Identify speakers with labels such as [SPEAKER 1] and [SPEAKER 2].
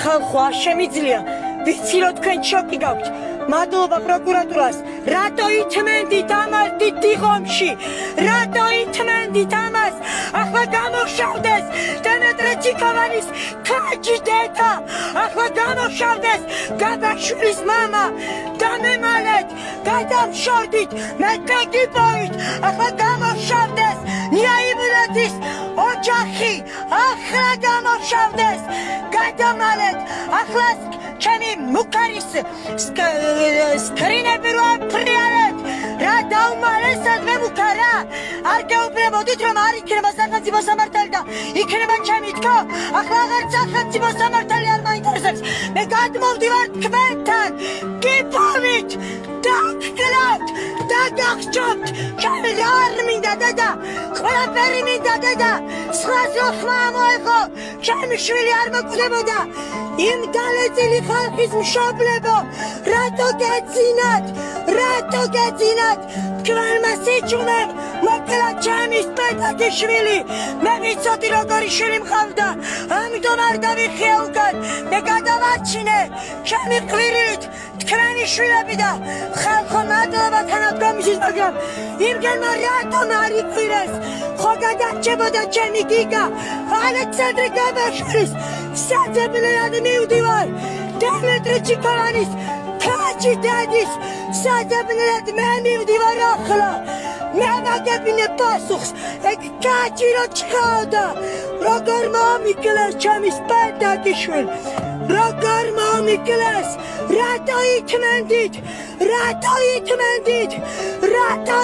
[SPEAKER 1] ხალხო არ შემიძლია ვიცი რომ თქვენ შოკი გაქვთ მადლობა პროკურატურას რატო ითმენდით ამას დიდ დიღომში რატო ითმენდით ამას ახლა გამოშავდეს დემეტრე ჩიკოვანის ქაჯი დედა ახლა გამოშავდეს გაბაშვილის მამა დამემალეთ გადამშორდით მე კგბ-ით ახლა გამოშავდეს ნიაიბლეთის ოჯახი ახლა გამოშავდეს გადამალეთ ახლა ჩემი მუქარის სკრინები რო აფრიალეთ რა დაუმალესად მე მუქარა არ გაუბრებოდით რომ არ იქნება სახელმწიფო სამართალი და იქნება ჩემი თქო ახლა აღარც სახელმწიფო სამართალი არ მაინტერესებს მე გადმოვდივარ თქვენთან გიფოვით დაგკლავთ დაგახჭობთ ჩემი რა არ მინდა დედა ყველაფერი მინდა დედა სხვას რო ხმა მოეღო ჩემი შვილი არ მოკვდებოდა იმ დალეწილი ხალხის მშობლებო რატო გეძინათ თქვენმა სიჩუმემ მოკლა ჩემი სპეტაკიშვილი მე ვიცოდი როგორი შვილი მყავდა ამიტომ არ დავიხია უკან მე გადავარჩინე ჩემი ყვირით თქვენი შვილები და ხალხო მადლობა თანადგომისთვის მაგრამ იმგენმა რატომ არ იყვირეს ხო გადარჩებოდა ჩემი გიგა ალექსანდრე გაბაშვილის საძებნელად მივდივარ დემეტრე ჩიკოვანის ქაჯი დედის საძებნელად მე მივდივარ ახლა მე ვაგებინე პასუხს ეგ ქაჯი რო ჩქავდა როგორ მომიკლეს ჩემი სპეტაკიშვილი როგორ მომიკლეს რატო ითმენდით რატო